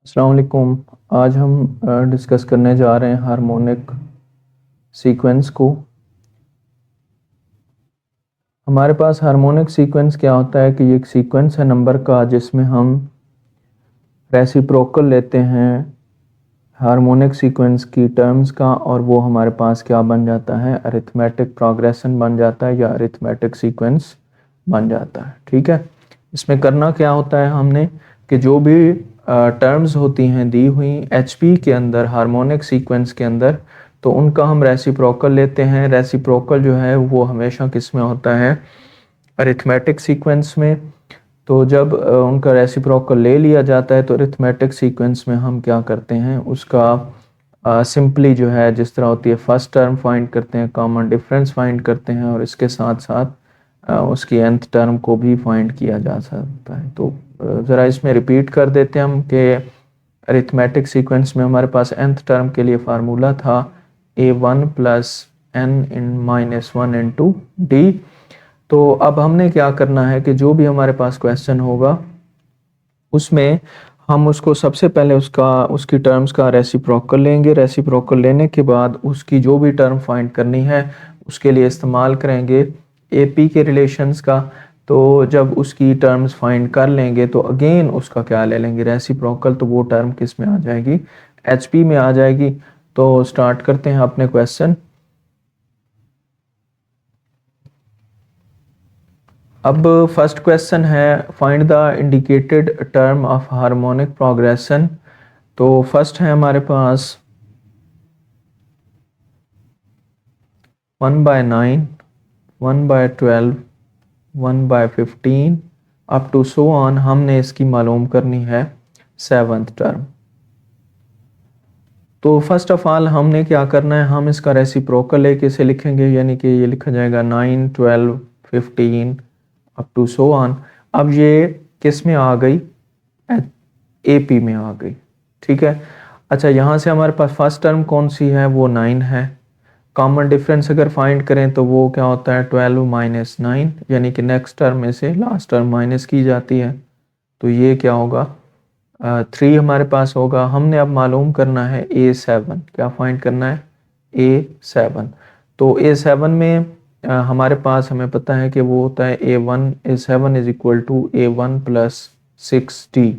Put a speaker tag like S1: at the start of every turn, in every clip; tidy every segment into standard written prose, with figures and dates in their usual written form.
S1: अस्सलाम वालेकुम। आज हम डिस्कस करने जा रहे हैं हार्मोनिक सीक्वेंस को। हमारे पास हार्मोनिक सीक्वेंस क्या होता है कि ये एक सीक्वेंस है नंबर का जिसमें हम रेसिप्रोकल लेते हैं हार्मोनिक सीक्वेंस की टर्म्स का, और वो हमारे पास क्या बन जाता है, अरिथमेटिक प्रोग्रेशन बन जाता है या अरिथमेटिक सीक्वेंस बन जाता है। ठीक है, इसमें करना क्या होता है हमने कि जो भी टर्म्स होती हैं दी हुई एचपी के अंदर हार्मोनिक सीक्वेंस के अंदर, तो उनका हम रेसिप्रोकल लेते हैं। रेसिप्रोकल जो है वो हमेशा किस में होता है, अरिथमेटिक सीक्वेंस में। तो जब उनका रेसिप्रोकल ले लिया जाता है तो अरिथमेटिक सीक्वेंस में हम क्या करते हैं, उसका सिंपली जो है जिस तरह होती है फर्स्ट टर्म फाइंड करते हैं, कॉमन डिफरेंस फाइंड करते हैं, और इसके साथ साथ उसकी nth टर्म को भी फाइंड किया जा सकता है। तो ज़रा इसमें रिपीट कर देते हैं हम कि अरिथमेटिक सीक्वेंस में हमारे पास nth टर्म के लिए फार्मूला था a1 प्लस n इन -1 इंटू डी। तो अब हमने क्या करना है कि जो भी हमारे पास क्वेश्चन होगा उसमें हम उसको सबसे पहले उसकी टर्म्स का रेसिप्रोकल लेंगे। रेसिप्रोकल लेने के बाद उसकी जो भी टर्म फाइंड करनी है उसके लिए इस्तेमाल करेंगे एपी के रिलेशंस का। तो जब उसकी टर्म्स फाइंड कर लेंगे तो अगेन उसका क्या ले लेंगे, रेसिप्रोकल। तो वो टर्म किस में आ जाएगी, एचपी में आ जाएगी। तो स्टार्ट करते हैं अपने क्वेश्चन। अब फर्स्ट क्वेश्चन है find the indicated term of harmonic progression. तो फर्स्ट है हमारे पास 1/9, 1/12, 1/15 अप टू सो ऑन। हमने इसकी मालूम करनी है सेवंथ टर्म। तो फर्स्ट ऑफ ऑल हमने क्या करना है, हम इसका रेसिप्रोकल लेके इसे लिखेंगे, यानी कि ये लिखा जाएगा 9, 12, 15 अप टू सो ऑन। अब ये किस में आ गई, एपी में आ गई। ठीक है, अच्छा यहाँ से हमारे पास फर्स्ट टर्म कौन सी है, वो 9 है। कॉमन डिफरेंस अगर फाइंड करें तो वो क्या होता है 12 माइनस 9, यानी कि नेक्स्ट टर्म में से लास्ट टर्म माइनस की जाती है। तो ये क्या होगा, 3 हमारे पास होगा। हमने अब मालूम करना है A7, क्या फाइंड करना है, A7। तो A7 में हमारे पास हमें पता है कि वो होता है A1, A7 is equal to A1 plus 6D।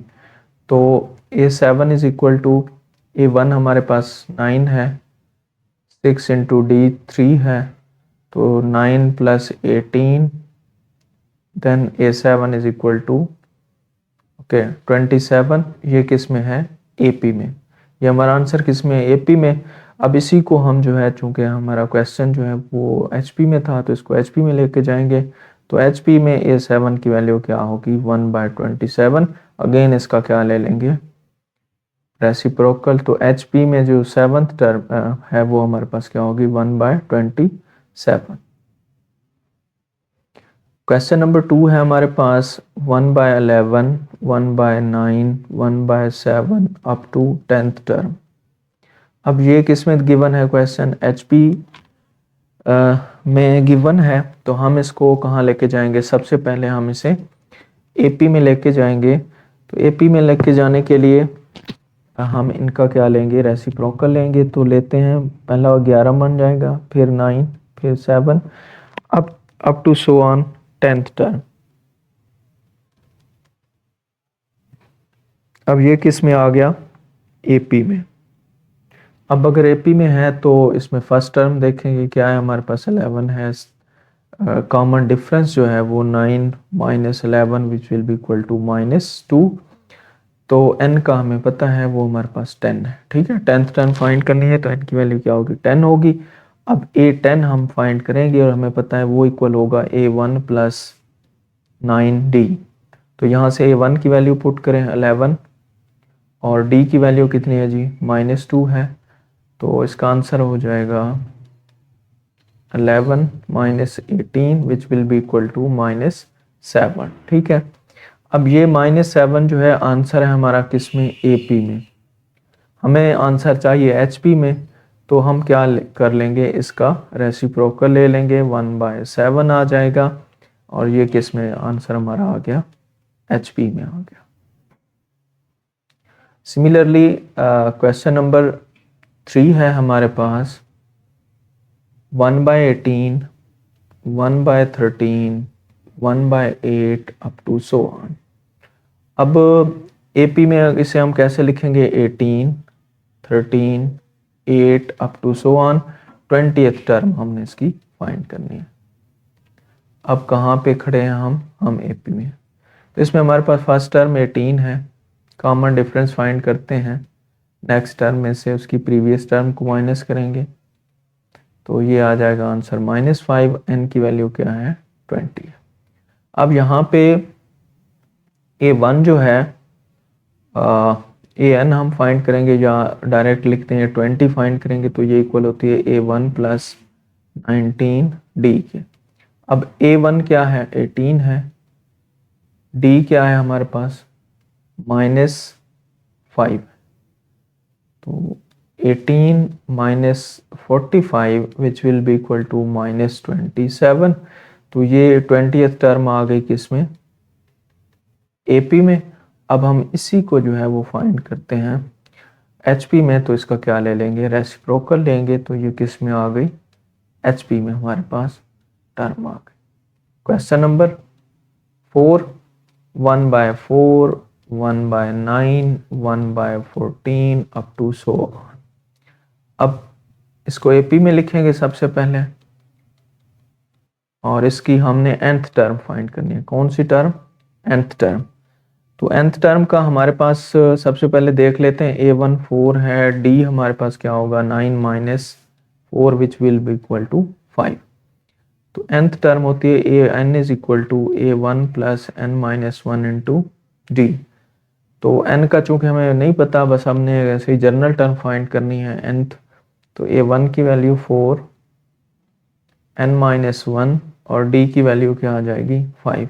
S1: तो A7 is equal to A1 हमारे पास 9 है, 6 इंटू डी 3 है, तो 9 plus 18, then A7 is equal to 27। ये किस में है, एपी में। ये हमारा आंसर किस में है, एपी में। अब इसी को हम जो है, चूंकि हमारा क्वेश्चन जो है वो एचपी में था, तो इसको एचपी में लेके जाएंगे। तो एचपी में A7 की वैल्यू क्या होगी, 1/27। अगेन इसका क्या ले लेंगे, रेसिप्रोकल। तो एचपी में जो सेवंथ टर्म है वो हमारे पास क्या होगी, 1/27। क्वेश्चन नंबर 2 है हमारे पास 1/11, 1/9, 1/7 अप टू 10th टर्म। अब ये किसमें गिवन है क्वेश्चन, एचपी में गिवन है। तो हम इसको कहाँ लेके जाएंगे, सबसे पहले हम इसे एपी में लेके जाएंगे। तो एपी में लेके जाने के लिए हम इनका क्या लेंगे, रेसिप्रोकल लेंगे। तो लेते हैं, पहला 11 बन जाएगा, फिर 9, फिर 7, up to so on 10th term. अब ये किस में आ गया, एपी में। अब अगर एपी में है तो इसमें फर्स्ट टर्म देखेंगे क्या है, हमारे पास 11 है। कॉमन डिफरेंस जो है वो 9 minus 11 which will be equal to -2। तो n का हमें पता है वो हमारे पास 10 है। ठीक है, 10th टर्म फाइंड करनी है तो n की वैल्यू क्या होगी, 10 होगी। अब A10 हम फाइंड करेंगे और हमें पता है वो इक्वल होगा A1 प्लस 9D। तो यहाँ से A1 की वैल्यू पुट करें 11, और D की वैल्यू कितनी है जी, -2 है। तो इसका आंसर हो जाएगा 11 minus 18 which will be equal to -7। ठीक है, अब ये -7 जो है आंसर है हमारा किस में, एपी में। हमें आंसर चाहिए एचपी में, तो हम क्या कर लेंगे, इसका रेसिप्रोकल ले लेंगे, 1/7 आ जाएगा। और ये किस में आंसर हमारा आ गया, एचपी में आ गया। सिमिलरली क्वेश्चन नंबर 3 है हमारे पास 1/18, 1/13, 1/8 अप टू सो ऑन। अब एपी में इसे हम कैसे लिखेंगे? 18, 13, 8 up to so on. 20th term हमने इसकी फाइंड करनी है। अब कहाँ पे खड़े हैं हम एपी में। तो इसमें हमारे पास फर्स्ट टर्म 18 है, कॉमन डिफरेंस फाइंड करते हैं। नेक्स्ट टर्म में से उसकी प्रीवियस टर्म को माइनस करेंगे तो ये आ जाएगा आंसर -5। n की वैल्यू क्या है? 20 है। अब यहाँ पे a1 जो है an हम फाइंड करेंगे या डायरेक्ट लिखते हैं 20 फाइंड करेंगे तो ये इक्वल होती है a1 प्लस 19d के। अब a1 क्या है? 18 है। d क्या है हमारे पास? -5। तो 18 minus 45 which will be equal to -27। तो ये 20th टर्म आ गई किसमें? AP में। अब हम इसी को जो है वो फाइंड करते हैं HP में। तो इसका क्या ले लेंगे? रेसिप्रोकल लेंगे। तो ये किस में आ गई? HP में हमारे पास टर्म आ गई। Question number 4, 1/4, 1/9, 1/14 up to so on. अब इसको एपी में लिखेंगे सबसे पहले और इसकी हमने nth टर्म फाइंड करनी है। कौन सी टर्म? nth term. तो nth टर्म का हमारे पास सबसे पहले देख लेते हैं। a1 4 है, d हमारे पास क्या होगा? 9 minus 4 which will be equal to 5। तो nth टर्म होती है n is equal to a1 plus n minus 1 into d. तो n का चूंकि हमें नहीं पता, बस हमने ऐसे ही जनरल टर्म फाइंड करनी है nth। तो a1 की वैल्यू 4, n माइनस 1 और d की वैल्यू क्या आ जाएगी? 5।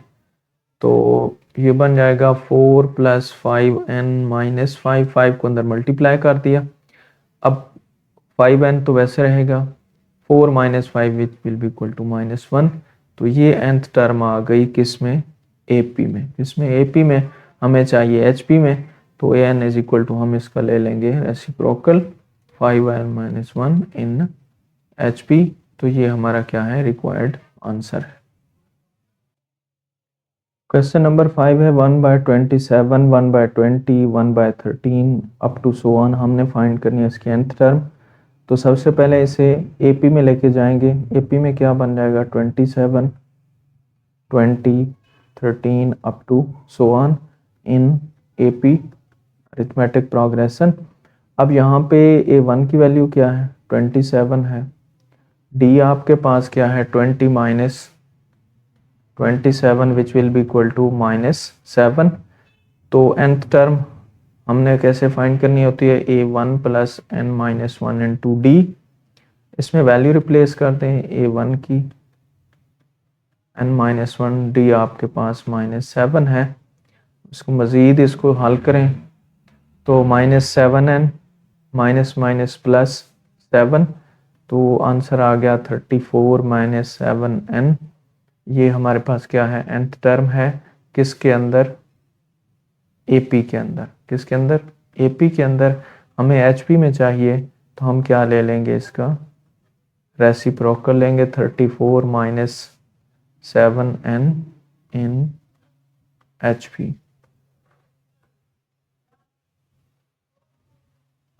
S1: तो ये बन जाएगा 4 प्लस 5n माइनस 5 को अंदर मल्टीप्लाई कर दिया। अब 5n तो वैसे रहेगा, 4 minus 5 which will be equal to -1। तो ये nth टर्म आ गई किस में? AP में। किसमें? AP में। हमें चाहिए HP में। तो an इज इक्वल टू हम इसका ले लेंगे रेसिप्रोकल 5n माइनस 1 इन HP। तो ये हमारा क्या है? रिक्वायर्ड आंसर है। क्वेश्चन नंबर 5 है 1/27, 1/20, 1/13 अप टू सो ऑन। हमने फाइंड करनी है इसकी nth टर्म। तो सबसे पहले इसे AP में लेके जाएंगे। AP में क्या बन जाएगा? 27, 20, 13 up to so on in AP arithmetic progression. अब यहाँ पे a1 की वैल्यू क्या है? 27 है। d आपके पास क्या है? 20 minus 27 which will be equal to -7। तो nth टर्म हमने कैसे फाइंड करनी होती है? a1 plus n minus 1 into D. इसमें वैल्यू रिप्लेस करते हैं a1 की, n माइनस 1, डी आपके पास -7 है। इसको मज़ीद इसको हल करें तो -7n माइनस माइनस प्लस 7। तो आंसर आ गया 34 माइनस 7n। ये हमारे पास क्या है? nth टर्म है। किसके अंदर? AP के अंदर। किसके अंदर? AP के अंदर। हमें HP में चाहिए तो हम क्या ले लेंगे? इसका रेसिप्रोकल लेंगे 34 माइनस 7n इन HP।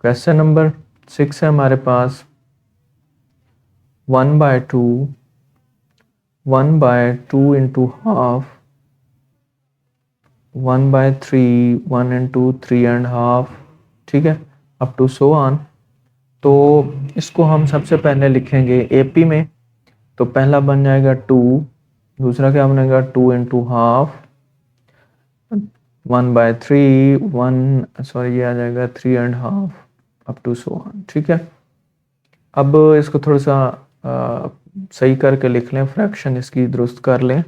S1: क्वेश्चन नंबर 6 है हमारे पास 1/2, 1/2 इंटू हाफ, 1/3, 1 इंटू 3.5, ठीक है, अप टू सो ऑन। तो इसको हम सबसे पहले लिखेंगे AP में। तो पहला बन जाएगा 2, दूसरा क्या बनेगा? 2 इंटू हाफ, 1/3, 1 सॉरी ये आ जाएगा 3.5 अप टू सो ऑन, ठीक है। अब इसको थोड़ा सा सही करके लिख लें, फ्रैक्शन इसकी दुरुस्त कर लें।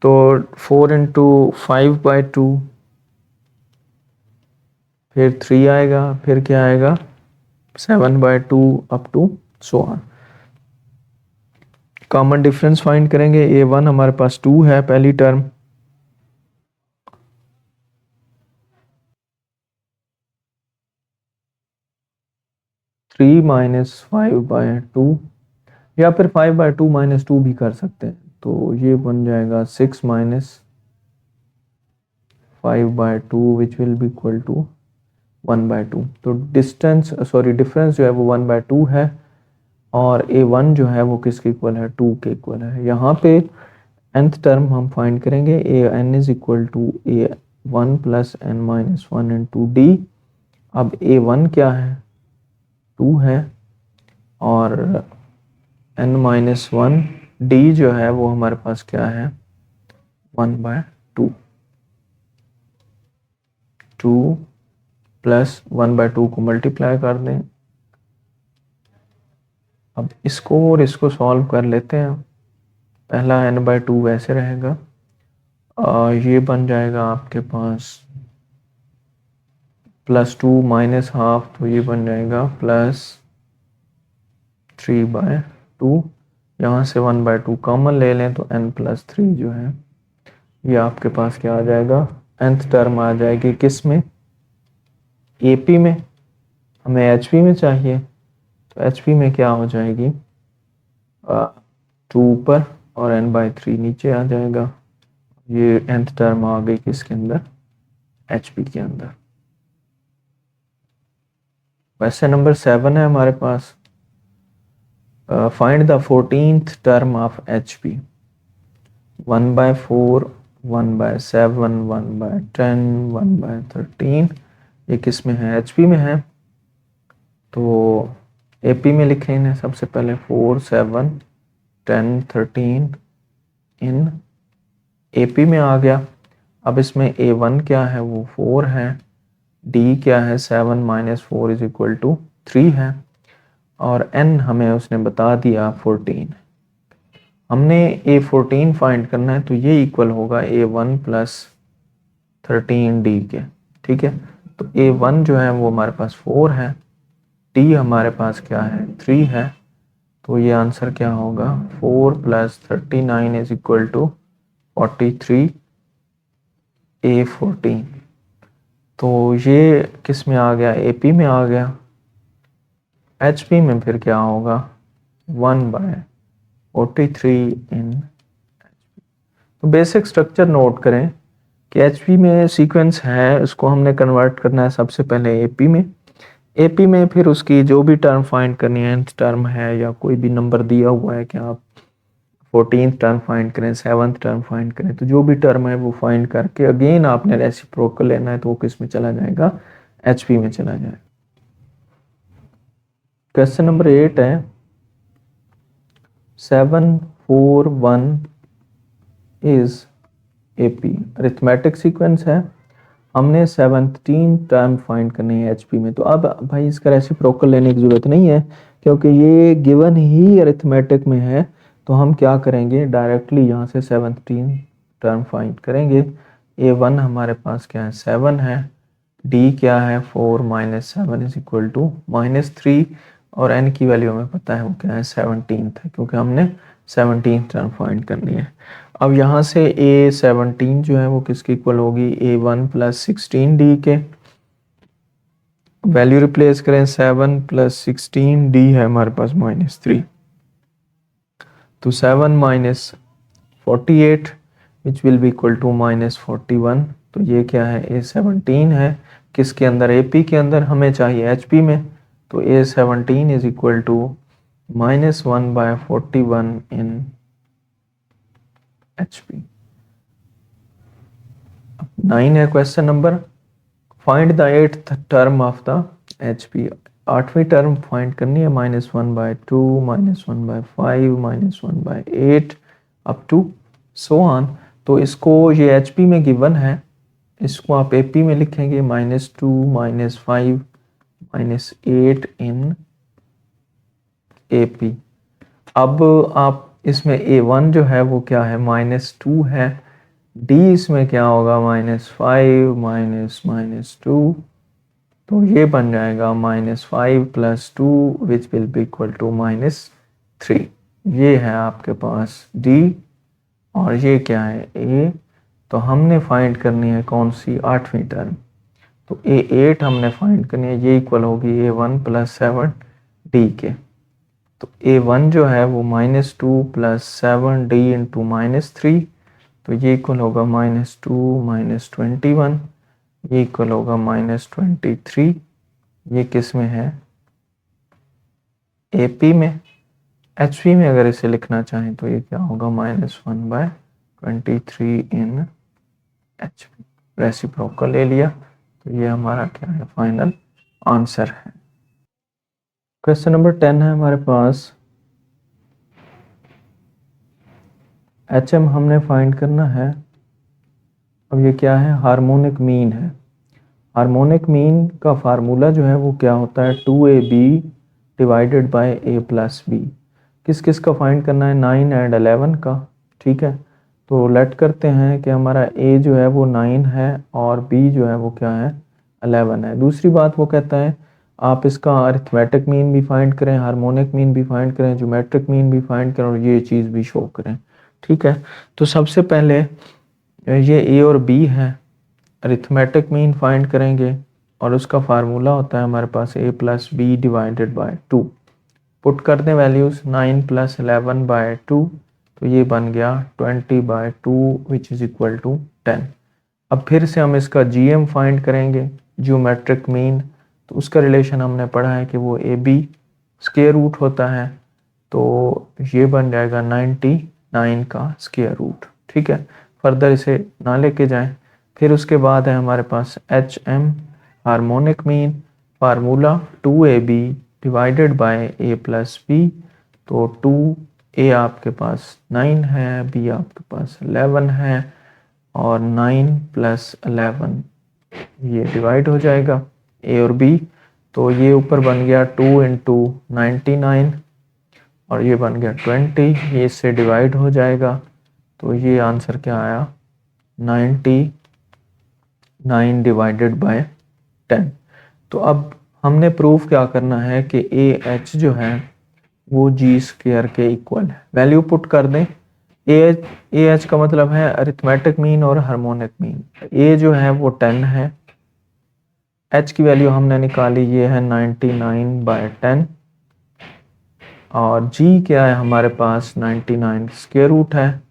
S1: तो 4 इंटू 5/2, फिर 3 आएगा, फिर क्या आएगा? 7/2 up to so on. Common difference find करेंगे। a1 हमारे पास 2 है पहली टर्म, 3 माइनस 5/2, या फिर 5/2 माइनस 2 भी कर सकते हैं। तो ये बन जाएगा 6 minus 5/2 which will be equal to 1/2। तो डिफरेंस जो है वो 1/2 है, और a1 जो है वो किसके इक्वल है, 2 के इक्वल है। यहाँ पे nth टर्म हम फाइंड करेंगे, an is equal to a1 plus n minus 1 into d. अब a1 क्या है, 2 है, और n माइनस 1 डी जो है वो हमारे पास क्या है, 1/2। 2 प्लस 1/2 को मल्टीप्लाई कर दें। अब इसको और इसको सॉल्व कर लेते हैं। पहला n/2 वैसे रहेगा, ये बन जाएगा आपके पास +2 माइनस हाफ, तो ये बन जाएगा +3/2। यहाँ से 1/2 कॉमन ले लें तो n+3 जो है ये आपके पास क्या आ जाएगा, nth टर्म आ जाएगी किस में, AP में। हमें HP में चाहिए, तो HP में क्या हो जाएगी, 2 ऊपर और n/3 नीचे आ जाएगा। ये nth टर्म आ गई किसके अंदर, HP के अंदर। क्वेश्चन नंबर 7 है हमारे पास, find the 14th term of HP। 1/4, 1/7, 1/10, 1/13, ये किस में है, HP में है। तो AP में लिखें इन्हें सबसे पहले, 4, 7, 10, 13 इन AP में आ गया। अब इसमें A1 क्या है, वो 4 है, D क्या है, 7 माइनस 4 इज इक्वल टू 3 है, और N हमें उसने बता दिया 14। हमने A14 फाइंड करना है, तो ये इक्वल होगा A1 प्लस 13D के, ठीक है। तो A1 जो है वो हमारे पास 4 है, D हमारे पास क्या है, 3 है। तो ये आंसर क्या होगा, 4 plus 39 is equal to 43, A14। तो ये किस में आ गया, AP में आ गया। HP में फिर क्या होगा, 1/43 इन HP। तो बेसिक स्ट्रक्चर नोट करें कि HP में सीक्वेंस है, उसको हमने कन्वर्ट करना है सबसे पहले AP में। AP में फिर उसकी जो भी टर्म फाइंड करनी है, nth टर्म है या कोई भी नंबर दिया हुआ है कि आप 14th टर्म फाइंड करें, 7th टर्म फाइंड करें, तो जो भी टर्म है वो फाइंड करके अगेन आपने रेसिप्रोकल लेना है, तो वो किस में चला जाएगा, HP में चला जाएगा। क्वेश्चन नंबर 8 है, 7, 4, 1 इज AP, अरिथमेटिक सीक्वेंस है। हमने 17 टर्म फाइंड करनी है HP में। तो अब भाई इसका रेसिप्रोकल लेने की ज़रूरत नहीं है, क्योंकि ये गिवन ही अरिथमेटिक में है। तो हम क्या करेंगे, डायरेक्टली यहाँ से 17 टर्म फाइंड करेंगे। A1 हमारे पास क्या है, 7 है, D क्या है, 4 माइनस 7 इज इक्वल टू -3, और N की वैल्यू हमें पता है वो क्या है, 17 है, क्योंकि हमने 17 टर्म फाइंड करनी है। अब यहाँ से A17 जो है वो किसके इक्वल होगी, A1 प्लस 16D के। वैल्यू रिप्लेस करें, 7 प्लस 16D है हमारे पास -3, तो 7 minus 48 which will be equal to -41। तो ये क्या है, A17 है, किसके अंदर, AP के अंदर। हमें चाहिए HP में, तो A17 is equal to -1/41 in HP। 9 है question number, find the 8th term of the HP। 8वीं टर्म फाइंड करनी है, -1/2, -1/5, -1/8 अप टू सो ऑन। तो इसको, ये HP में गिवन है, इसको आप AP में लिखेंगे, -2, -5, -8 इन AP। अब आप इसमें A1 जो है वो क्या है, -2 है, D इसमें क्या होगा, -5 -2, तो ये बन जाएगा -5 + 2 which will be equal to -3। ये है आपके पास D, और ये क्या है, A। तो हमने फाइंड करनी है कौन सी, 8वीं टर्म। तो A8 हमने फाइंड करनी है, ये इक्वल होगी A1 + 7, डी के। तो A1 जो है वो -2 + 7D × -3, तो ये इक्वल होगा -2 - 21, ये इक्वल होगा -23। ये किस में है? AP में। HP में अगर इसे लिखना चाहें तो ये क्या होगा? -1/23 इन HP। रेसिप्रोकल ले लिया, तो ये हमारा क्या है? फाइनल आंसर है। क्वेश्चन नंबर 10 है हमारे पास। HM हमने फाइंड करना है। अब ये क्या है? हार्मोनिक मीन है। हार्मोनिक मीन का फार्मूला जो है वो क्या होता है? 2AB divided by A + B। किस किस का फाइंड करना है? 9 और 11 का। ठीक है, तो लेट करते हैं कि हमारा A जो है वो 9 है और B जो है वो क्या है? 11 है। दूसरी बात वो कहता है आप इसका अरिथमेटिक मीन भी फाइंड करें, हार्मोनिक मीन भी फाइंड करें, ज्योमेट्रिक मीन भी फाइंड करें और ये चीज़ भी शो करें। ठीक है, तो सबसे पहले ये A और B है, अरिथमेटिक मीन फाइंड करेंगे और उसका फार्मूला होता है हमारे पास A + B divided by 2। Put कर दें वैल्यूज़, 9 + 11/2, तो ये बन गया 20/2 विच इज़ इक्वल टू 10। अब फिर से हम इसका GM फाइंड करेंगे, ज्योमेट्रिक मीन। तो उसका रिलेशन हमने पढ़ा है कि वो AB स्क्वायर रूट होता है, तो ये बन जाएगा 99 का स्क्वायर रूट। ठीक है, फर्दर इसे ना लेके जाएं। फिर उसके बाद है हमारे पास HM harmonic mean, formula 2AB divided by A + B। तो 2A आपके पास 9 है, B आपके पास 11 है और 9 + 11 ये डिवाइड हो जाएगा A और B। तो ये ऊपर बन गया 2 × 99 और ये बन गया 20, ये इससे डिवाइड हो जाएगा। तो ये आंसर क्या आया? 99 डिवाइडेड बाय 10। तो अब हमने प्रूफ क्या करना है कि AH जो है वो G² के इक्वल है। वैल्यू पुट कर दें। AH का मतलब है अरिथमेटिक मीन और हार्मोनिक मीन। A जो है वो 10 है, H की वैल्यू हमने निकाली, ये है 99/10 और G क्या है हमारे पास? 99 स्क्वायर रूट है,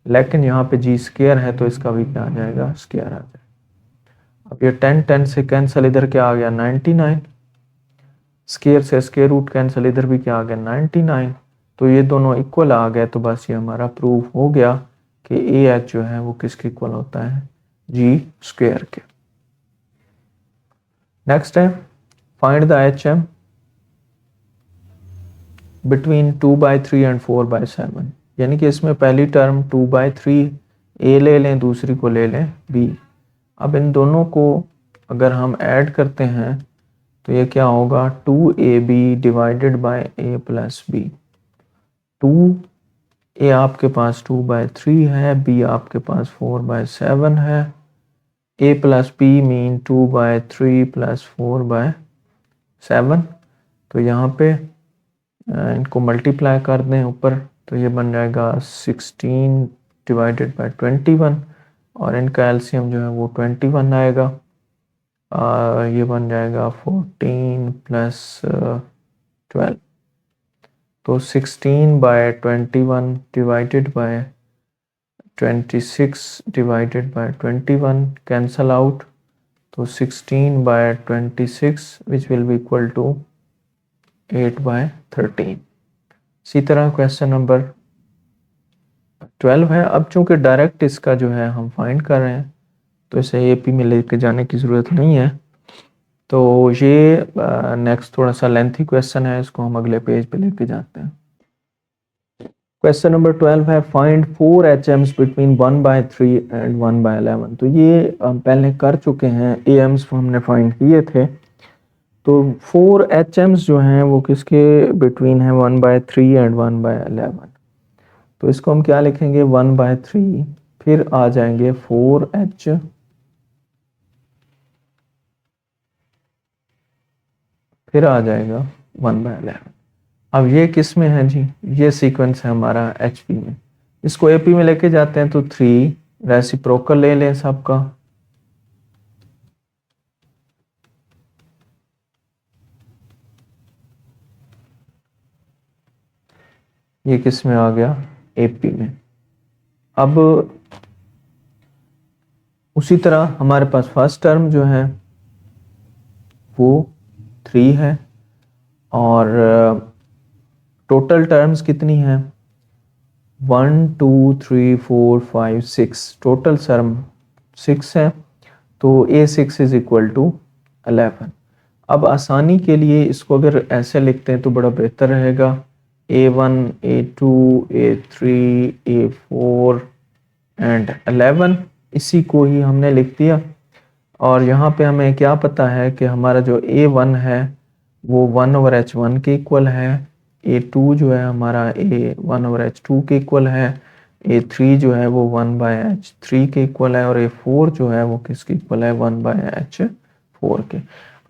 S1: लेकिन यहाँ पे G² है तो इसका भी क्या आ जाएगा? स्क्वायर आ जाएगा। अब ये 10 से कैंसिल, इधर क्या आ गया? 99। स्क्वायर से स्क्वायर रूट कैंसिल, इधर भी क्या आ गया? 99। तो ये दोनों इक्वल आ गए, तो बस ये हमारा प्रूफ हो गया कि AH जो है वो किसके इक्वल होता है? G² के। नेक्स्ट है find the HM between 2/3 and 4/7। यानी कि इसमें पहली टर्म 2/3 A ले लें, दूसरी को ले लें B। अब इन दोनों को अगर हम ऐड करते हैं तो ये क्या होगा? 2AB divided by A + B। 2A आपके पास 2/3 है, B आपके पास 4/7 है, A + B मीन 2/3 + 4/7। तो यहाँ पे इनको मल्टीप्लाई कर दें ऊपर, तो ये बन जाएगा 16 डिवाइडेड बाय 21 और इनका एलसीएम जो है वो 21 आएगा। ये बन जाएगा 14 + 12, तो 16/21 divided by 26 divided by 21 cancel out, तो 16/26 which will be equal to 8/13। इसी तरह क्वेश्चन नंबर 12 है। अब चूंकि डायरेक्ट इसका जो है हम फाइंड कर रहे हैं तो इसे AP में लेके जाने की ज़रूरत नहीं है। तो ये नेक्स्ट थोड़ा सा लेंथी क्वेश्चन है, इसको हम अगले पेज पे लेके जाते हैं। क्वेश्चन नंबर 12 है फाइंड 4 HMs बिटवीन 1/3 एंड 1/11। तो ये हम पहले कर चुके हैं, AMs हमने फाइंड किए थे। तो 4 HMs जो हैं वो किसके बिटवीन है? 1/3 एंड 1/11। तो इसको हम क्या लिखेंगे? 1/3, फिर आ जाएंगे 4H, फिर आ जाएगा 1/11। अब ये किस में है जी? ये सीक्वेंस है हमारा HP में। इसको AP में लेके जाते हैं तो 3 रेसिप्रोकल ले लें सबका, ये किस में आ गया, AP में। अब उसी तरह हमारे पास फर्स्ट टर्म जो है वो 3 है और टोटल टर्म्स कितनी हैं, 1 2 3 4 5 6, टोटल टर्म 6 है। तो A6 इज इक्वल टू 11। अब आसानी के लिए इसको अगर ऐसे लिखते हैं तो बड़ा बेहतर रहेगा, A1 A2 A3 A4 and 11, इसी को ही हमने लिख दिया। और यहाँ पे हमें क्या पता है कि हमारा जो A1 है वो 1/H1 के इक्वल है, A2 जो है हमारा A1/H2 के इक्वल है, A3 जो है वो 1/H3 के इक्वल है और A4 जो है वो किसके इक्वल है, 1/H4 के।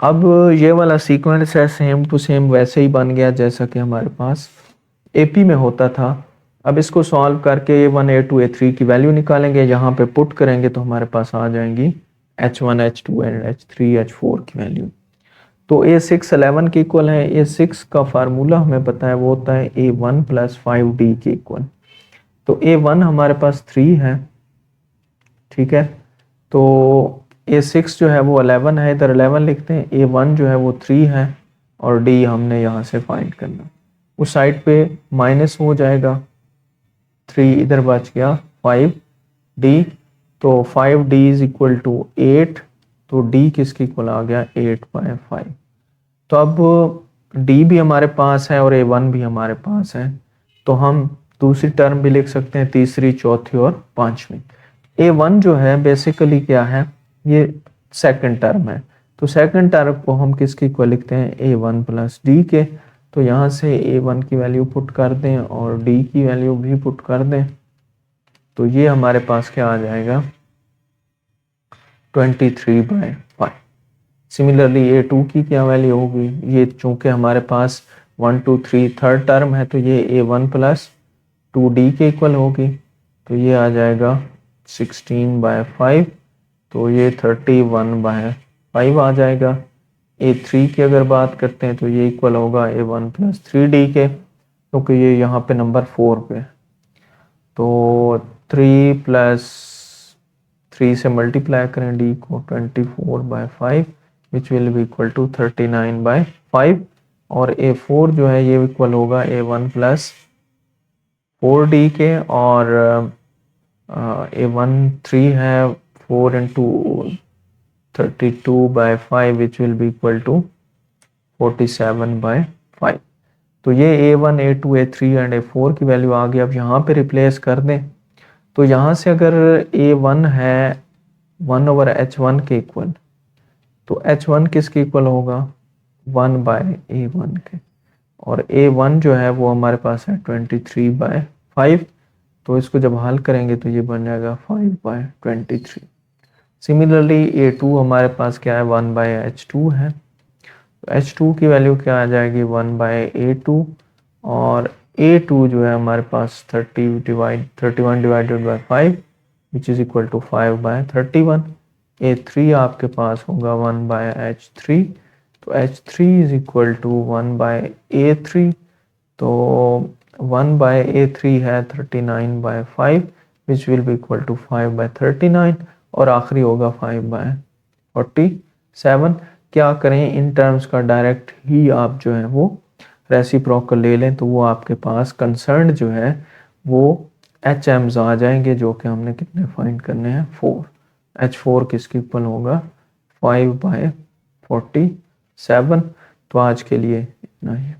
S1: अब ये वाला सीक्वेंस है सेम टू सेम वैसे ही बन गया जैसा कि हमारे पास AP में होता था। अब इसको सॉल्व करके A1 A2 A3 की वैल्यू निकालेंगे, यहाँ पे पुट करेंगे तो हमारे पास आ जाएंगी H1 H2 and H3 H4 की वैल्यू। तो A6 11 के इक्वल है। A6 का फार्मूला हमें पता है, वो होता है A1 + 5D के इक्वल। तो A1 हमारे पास 3 है, ठीक है। तो A6 जो है वो 11 है, इधर 11 लिखते हैं, A1 जो है वो 3 है और D हमने यहाँ से फाइंड करना। उस साइड पे माइनस हो जाएगा, 3 इधर बच गया 5D, तो 5D इज इक्वल टू 8, तो D किसके इक्वल आ गया, 8/5। तो अब D भी हमारे पास है और A1 भी हमारे पास है, तो हम दूसरी टर्म भी लिख सकते हैं, तीसरी, चौथी और पांचवी। A1 जो है बेसिकली क्या है, ये सेकंड टर्म है, तो सेकंड टर्म को हम किसके इक्वल लिखते हैं, A1 + D के। तो यहाँ से A1 की वैल्यू पुट कर दें और D की वैल्यू भी पुट कर दें, तो ये हमारे पास क्या आ जाएगा, 23/5। सिमिलरली A2 की क्या वैल्यू होगी, ये चूंकि हमारे पास 1 2 3 थर्ड टर्म है तो ये A1 + 2D के इक्वल होगी, तो ये आ जाएगा 16/5, तो ये 31/5 आ जाएगा। A3 की अगर बात करते हैं तो ये इक्वल होगा A1 + 3D के, क्योंकि ये यहाँ पे नंबर 4 पे, तो 3 + 3 से मल्टीप्लाई करें D को, 24/5 which will be equal to 39/5। और A4 जो है ये इक्वल होगा A1 + 4D के, और A1 3 है, 4 × 32/5 which will be equal to 47/5। तो ये A1 A2 A3 and A4 की वैल्यू आ गई। अब यहाँ पे रिप्लेस कर दें, तो यहाँ से अगर A1 है 1/H1 के इक्वल, तो H1 किसके इक्वल होगा, 1/A1 के, और A1 जो है वो हमारे पास है 23/5, तो इसको जब हल करेंगे तो ये बन जाएगा 5/23। सिमिलरली A2 हमारे पास क्या है, 1/H2 है, तो H2 की वैल्यू क्या आ जाएगी, 1/A2, और A2 जो है हमारे पास 31/5 which is equal to 5/31। A3 आपके पास होगा 1/H3, तो H3 is equal to 1/A3, तो 1/A3 है 39/5 which will be equal to 5/39, और आखिरी होगा 5/47। क्या करें, इन टर्म्स का डायरेक्ट ही आप जो है वो रेसिप्रोकल ले लें, तो वो आपके पास कंसर्न जो है वो HMs आ जाएंगे, जो कि हमने कितने फाइंड करने हैं, 4। H4 किसके इक्वल होगा, 5/47। तो आज के लिए इतना ही।